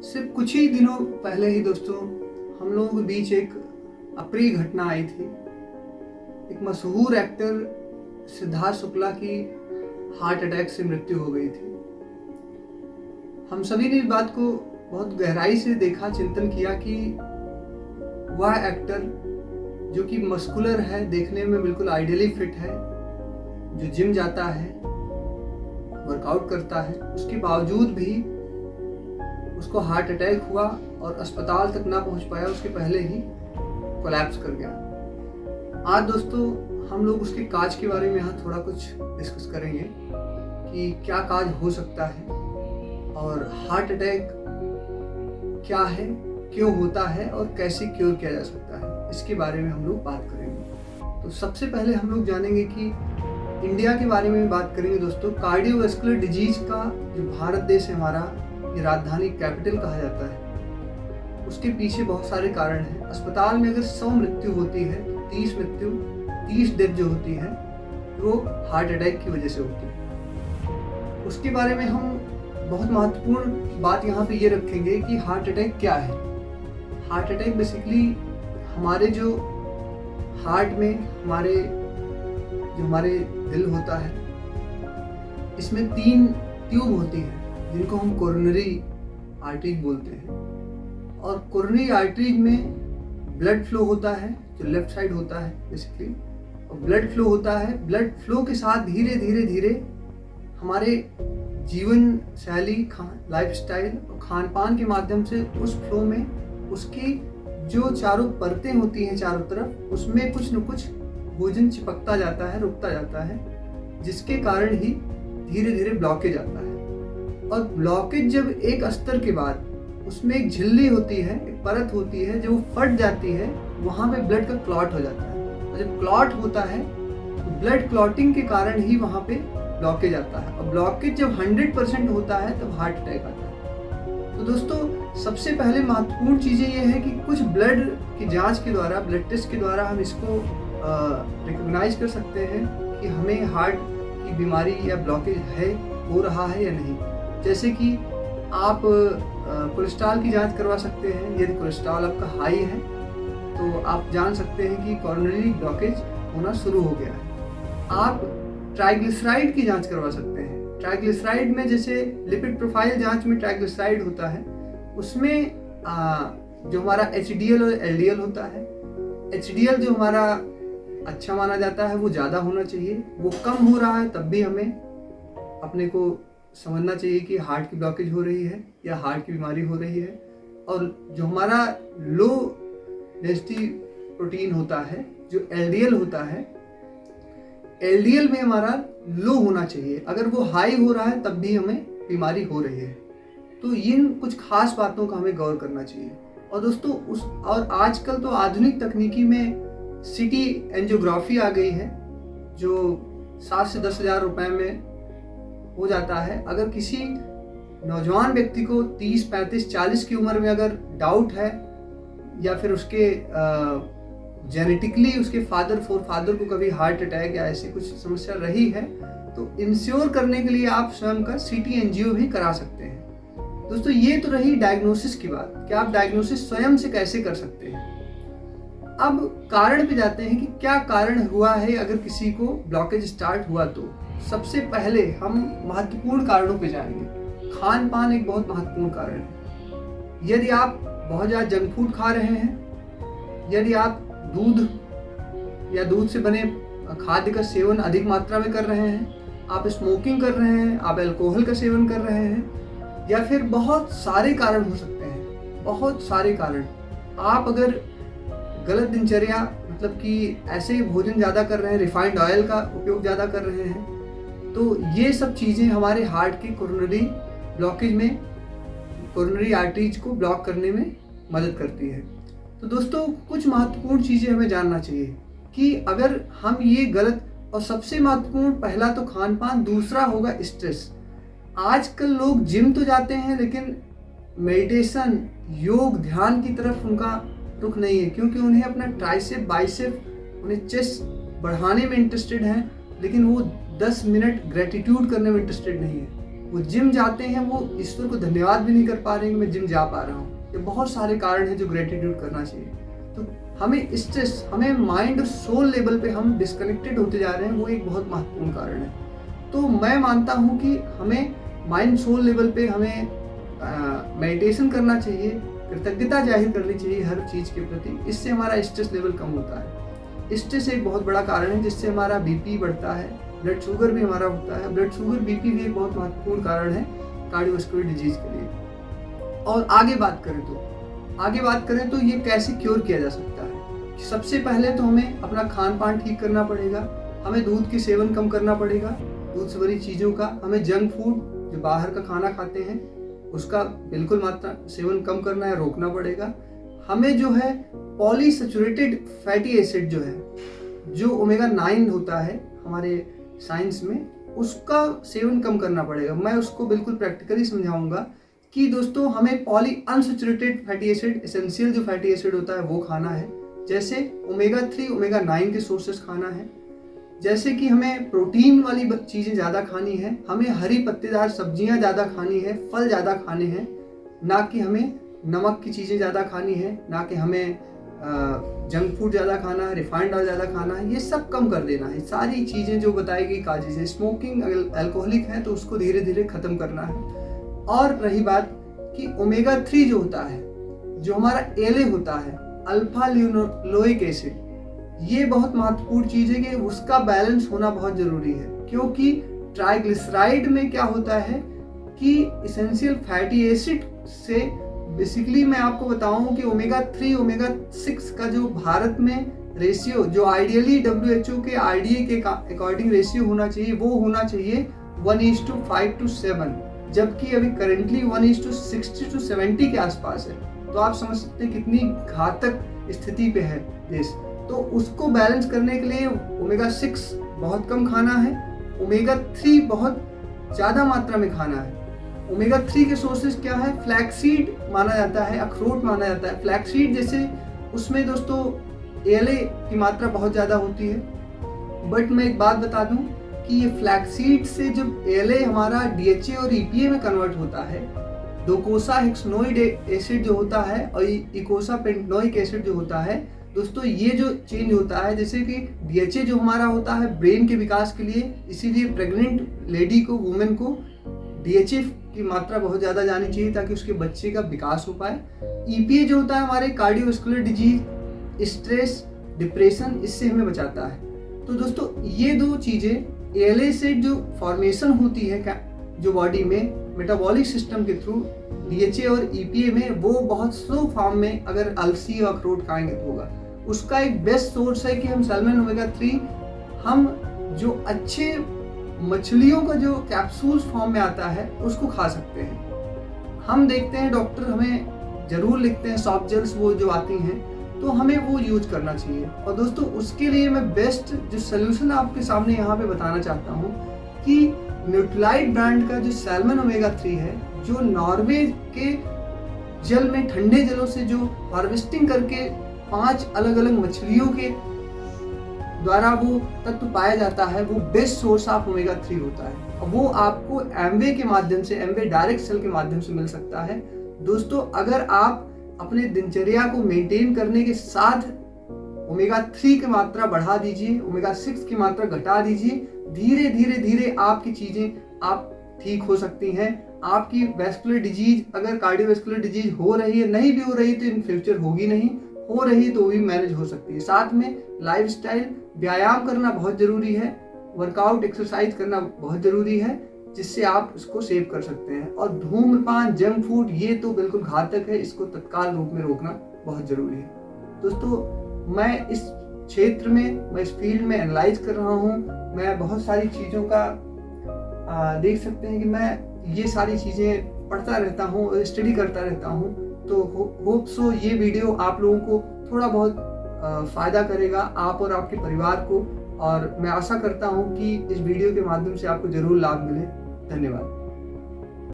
सिर्फ कुछ ही दिनों पहले ही दोस्तों हम लोगों के बीच एक अप्रिय घटना आई थी। एक मशहूर एक्टर सिद्धार्थ शुक्ला की हार्ट अटैक से मृत्यु हो गई थी। हम सभी ने इस बात को बहुत गहराई से देखा, चिंतन किया कि वह एक्टर जो कि मस्कुलर है, देखने में बिल्कुल आइडियली फिट है, जो जिम जाता है, वर्कआउट करता है, उसके बावजूद भी उसको हार्ट अटैक हुआ और अस्पताल तक ना पहुंच पाया, उसके पहले ही कोलैप्स कर गया। आज दोस्तों हम लोग उसके काज के बारे में यहाँ थोड़ा कुछ डिस्कस करेंगे कि क्या काज हो सकता है और हार्ट अटैक क्या है, क्यों होता है और कैसे क्योर किया जा सकता है, इसके बारे में हम लोग बात करेंगे। तो सबसे पहले हम लोग जानेंगे कि इंडिया के बारे में बात करेंगे दोस्तों। कार्डियोवैस्कुलर डिजीज का जो भारत देश है हमारा, ये राजधानी कैपिटल कहा जाता है, उसके पीछे बहुत सारे कारण हैं। अस्पताल में अगर 100 मृत्यु होती है तो 30 डेथ जो होती है वो हार्ट अटैक की वजह से होती है। उसके बारे में हम बहुत महत्वपूर्ण बात यहाँ पे ये रखेंगे कि हार्ट अटैक क्या है। हार्ट अटैक बेसिकली हमारे जो हार्ट में हमारे दिल होता है, इसमें 3 ट्यूब होती हैं जिनको हम कोरोनरी आर्टरीज बोलते हैं। और कोरोनरी आर्टरीज में ब्लड फ्लो होता है जो लेफ्ट साइड होता है बेसिकली, और ब्लड फ्लो होता है। ब्लड फ्लो के साथ धीरे धीरे हमारे जीवन शैली, लाइफस्टाइल और खान पान के माध्यम से उस फ्लो में उसकी जो चारों परतें होती हैं चारों तरफ, उसमें कुछ न कुछ भोजन चिपकता जाता है, रुकता जाता है, जिसके कारण ही धीरे धीरे ब्लॉकेज आता है। और ब्लॉकेज जब एक स्तर के बाद उसमें एक झिल्ली होती है, एक परत होती है, जब वो फट जाती है वहाँ पे ब्लड का क्लॉट हो जाता है। और जब क्लॉट होता है तो ब्लड क्लॉटिंग के कारण ही वहाँ पे ब्लॉकेज आता है। और ब्लॉकेज जब 100% होता है तब हार्ट अटैक आता है। तो दोस्तों सबसे पहले महत्वपूर्ण चीज़ें ये है कि कुछ ब्लड की जांच के द्वारा, ब्लड टेस्ट के द्वारा हम इसको रिकॉग्नाइज कर सकते हैं कि हमें हार्ट की बीमारी या ब्लॉकेज है, हो रहा है या नहीं। जैसे कि आप कोलेस्ट्रॉल की जांच करवा सकते हैं। यदि कोलेस्ट्रॉल आपका हाई है तो आप जान सकते हैं कि कोरोनरी ब्लॉकेज होना शुरू हो गया है। आप ट्राइग्लिसराइड की जांच करवा सकते हैं। ट्राइग्लिसराइड में जैसे लिपिड प्रोफाइल जांच में ट्राइग्लिसराइड होता है, उसमें जो हमारा HDL और LDL होता है, HDL जो हमारा अच्छा माना जाता है वो ज़्यादा होना चाहिए। वो कम हो रहा है तब भी हमें अपने को समझना चाहिए कि हार्ट की ब्लॉकेज हो रही है या हार्ट की बीमारी हो रही है। और जो हमारा लो डेंसिटी प्रोटीन होता है, जो LDL होता है, LDL में हमारा लो होना चाहिए। अगर वो हाई हो रहा है तब भी हमें बीमारी हो रही है। तो इन कुछ खास बातों का हमें गौर करना चाहिए। और दोस्तों और आजकल तो आधुनिक तकनीकी में सिटी एंजियोग्राफी आ गई है जो 7 से 10 हज़ार रुपए में हो जाता है। अगर किसी नौजवान व्यक्ति को 30, 35, 40 की उम्र में अगर डाउट है या फिर उसके जेनेटिकली उसके फादर को कभी हार्ट अटैक या ऐसी कुछ समस्या रही है, तो इंश्योर करने के लिए आप स्वयं का CT एंजियो भी करा सकते हैं। दोस्तों ये तो रही डायग्नोसिस की बात कि आप डायग्नोसिस स्वयं से कैसे कर सकते हैं। अब कारण पे जाते हैं कि क्या कारण हुआ है अगर किसी को ब्लॉकेज स्टार्ट हुआ। तो सबसे पहले हम महत्वपूर्ण कारणों पे जाएंगे। खान पान एक बहुत महत्वपूर्ण कारण है। यदि आप बहुत ज़्यादा जंक फूड खा रहे हैं, यदि आप दूध या दूध से बने खाद्य का सेवन अधिक मात्रा में कर रहे हैं, आप स्मोकिंग कर रहे हैं, आप अल्कोहल का सेवन कर रहे हैं, या फिर बहुत सारे कारण हो सकते हैं, बहुत सारे कारण। आप अगर गलत दिनचर्या, मतलब कि ऐसे ही भोजन ज़्यादा कर रहे हैं, रिफाइंड ऑयल का उपयोग ज़्यादा कर रहे हैं, तो ये सब चीज़ें हमारे हार्ट के कोरोनरी ब्लॉकेज में, कोरोनरी आर्टरीज को ब्लॉक करने में मदद करती है। तो दोस्तों कुछ महत्वपूर्ण चीज़ें हमें जानना चाहिए कि अगर हम ये गलत, और सबसे महत्वपूर्ण पहला तो खान पान, दूसरा होगा स्ट्रेस। आजकल लोग जिम तो जाते हैं लेकिन मेडिटेशन, योग, ध्यान की तरफ उनका रुख नहीं है, क्योंकि उन्हें अपना ट्राइसेप, बाइसेप, उन्हें चेस्ट बढ़ाने में इंटरेस्टेड हैं, लेकिन वो 10 मिनट ग्रेटिट्यूड करने में इंटरेस्टेड नहीं है। वो जिम जाते हैं, वो ईश्वर को धन्यवाद भी नहीं कर पा रहे हैं कि मैं जिम जा पा रहा हूँ। ये बहुत सारे कारण हैं जो ग्रेटिट्यूड करना चाहिए। तो हमें स्ट्रेस, हमें माइंड और सोल लेवल पे हम डिस्कनेक्टेड होते जा रहे हैं, वो एक बहुत महत्वपूर्ण कारण है। तो मैं मानता हूँ कि हमें माइंड सोल लेवल पे हमें मेडिटेशन करना चाहिए, कृतज्ञता जाहिर करनी चाहिए हर चीज़ के प्रति। इससे हमारा स्ट्रेस लेवल कम होता है। स्ट्रेस एक बहुत बड़ा कारण है जिससे हमारा बीपी बढ़ता है, ब्लड शुगर भी हमारा होता है। ब्लड शुगर, बीपी भी एक बहुत महत्वपूर्ण कारण है कार्डियोवास्कुलर डिजीज के लिए। और आगे बात करें तो ये कैसे क्योर किया जा सकता है। सबसे पहले तो हमें अपना खान पान ठीक करना पड़ेगा। हमें दूध की सेवन कम करना पड़ेगा, दूध से बनी चीज़ों का। हमें जंक फूड, जो बाहर का खाना खाते हैं, उसका बिल्कुल मात्रा सेवन कम करना है, रोकना पड़ेगा। हमें जो है पॉलीसैचुरेटेड फैटी एसिड जो है, जो ओमेगा 9 होता है हमारे साइंस में, उसका सेवन कम करना पड़ेगा। मैं उसको बिल्कुल प्रैक्टिकली समझाऊंगा कि दोस्तों हमें poly unsaturated fatty acid, essential जो फैटी एसिड होता है वो खाना है। जैसे ओमेगा 3, ओमेगा 9 के सोर्सेस खाना है। जैसे कि हमें प्रोटीन वाली चीज़ें ज़्यादा खानी है, हमें हरी पत्तेदार सब्जियां ज़्यादा खानी है, फल ज़्यादा खाने हैं, ना कि हमें नमक की चीज़ें ज़्यादा खानी है, ना कि हमें जंक फूड ज़्यादा खाना है, रिफाइंड ऑयल ज़्यादा खाना है। ये सब कम कर देना है। सारी चीज़ें जो बताई गई काजेज है, स्मोकिंग अल्कोहलिक है तो उसको धीरे धीरे ख़त्म करना है। और रही बात कि ओमेगा 3 जो होता है, जो हमारा एले होता है, अल्फा लिनोलोइक एसिड, ये बहुत महत्वपूर्ण चीज़ है कि उसका बैलेंस होना बहुत ज़रूरी है। क्योंकि ट्राइग्लिसराइड में क्या होता है कि इसेंशियल फैटी एसिड से बेसिकली मैं आपको बताऊं कि ओमेगा 3, ओमेगा 6 का जो भारत में रेशियो, जो आइडियली WHO के IDA के अकॉर्डिंग रेशियो होना चाहिए, वो होना चाहिए 1:5:7, जबकि अभी करेंटली 1:60-70 के आसपास है। तो आप समझ सकते हैं कितनी घातक स्थिति पे है देश। तो उसको बैलेंस करने के लिए ओमेगा 6 बहुत कम खाना है, ओमेगा 3 बहुत ज़्यादा मात्रा में खाना है। ओमेगा 3 के सोर्सेज क्या है? फ्लैक्सीड माना जाता है, अखरोट माना जाता है। फ्लैक्सीड जैसे उसमें दोस्तों एले की मात्रा बहुत ज़्यादा होती है। बट मैं एक बात बता दूं कि ये फ्लैक्सीड से जब एले हमारा DHA और EPA में कन्वर्ट होता है, डोकोसा हेक्सनोइड एसिड जो होता है और इकोसा पेंटनोइक एसिड जो होता है, दोस्तों ये जो चेंज होता है, जैसे कि DHA जो हमारा होता है ब्रेन के विकास के लिए, इसीलिए प्रेग्नेंट लेडी को, वुमेन को DHA की मात्रा बहुत ज़्यादा जानी चाहिए ताकि उसके बच्चे का विकास हो पाए। EPA जो होता है हमारे कार्डियोवास्कुलर डिजीज, स्ट्रेस, डिप्रेशन, इससे हमें बचाता है। तो दोस्तों ये दो चीज़ें, ALA से जो फॉर्मेशन होती है जो बॉडी में मेटाबॉलिक सिस्टम के थ्रू, DHA और EPA में, वो बहुत स्लो फॉर्म में अगर अलसी और अखरोट खाएंगे तो होगा। उसका एक बेस्ट सोर्स है कि हम सैल्मन ओमेगा 3, हम जो अच्छे मछलियों का जो कैप्सूल्स फॉर्म में आता है उसको खा सकते हैं। हम देखते हैं डॉक्टर हमें जरूर लिखते हैं सॉफ्ट जेल्स वो जो आती हैं, तो हमें वो यूज करना चाहिए। और दोस्तों उसके लिए मैं बेस्ट जो सोल्यूशन आपके सामने यहाँ पे बताना चाहता हूँ कि न्यूट्रीलाइट ब्रांड का जो सैल्मन ओमेगा 3 है, जो नॉर्वे के जल में, ठंडे जलों से जो हार्वेस्टिंग करके 5 अलग अलग मछलियों के द्वारा वो तत्व पाया जाता है, वो बेस्ट सोर्स ऑफ ओमेगा 3 होता है। और वो आपको एमवे के माध्यम से, एमवे डायरेक्ट सेल के माध्यम से मिल सकता है। दोस्तों अगर आप अपने दिनचर्या को मेंटेन करने के साथ ओमेगा 3 की मात्रा बढ़ा दीजिए, ओमेगा 6 की मात्रा घटा दीजिए, धीरे धीरे धीरे आपकी चीजें आप ठीक हो सकती हैं। आपकी वैस्कुलर डिजीज, अगर कार्डियोवैस्कुलर डिजीज हो रही है, नहीं भी हो रही तो इन फ्यूचर होगी नहीं, हो रही तो भी मैनेज हो सकती है। साथ में लाइफस्टाइल, व्यायाम करना बहुत जरूरी है, वर्कआउट, एक्सरसाइज करना बहुत जरूरी है, जिससे आप इसको सेव कर सकते हैं। और धूम्रपान, जंक फूड, ये तो बिल्कुल घातक है, इसको तत्काल रूप में रोकना बहुत जरूरी है। दोस्तों मैं इस क्षेत्र में, मैं इस फील्ड में एनालाइज कर रहा हूँ, मैं बहुत सारी चीज़ों का देख सकते हैं कि मैं ये सारी चीज़ें पढ़ता रहता हूँ, स्टडी करता रहता हूँ। तो होप सो ये वीडियो आप लोगों को थोड़ा बहुत फ़ायदा करेगा, आप और आपके परिवार को। और मैं आशा करता हूँ कि इस वीडियो के माध्यम से आपको ज़रूर लाभ मिले। धन्यवाद।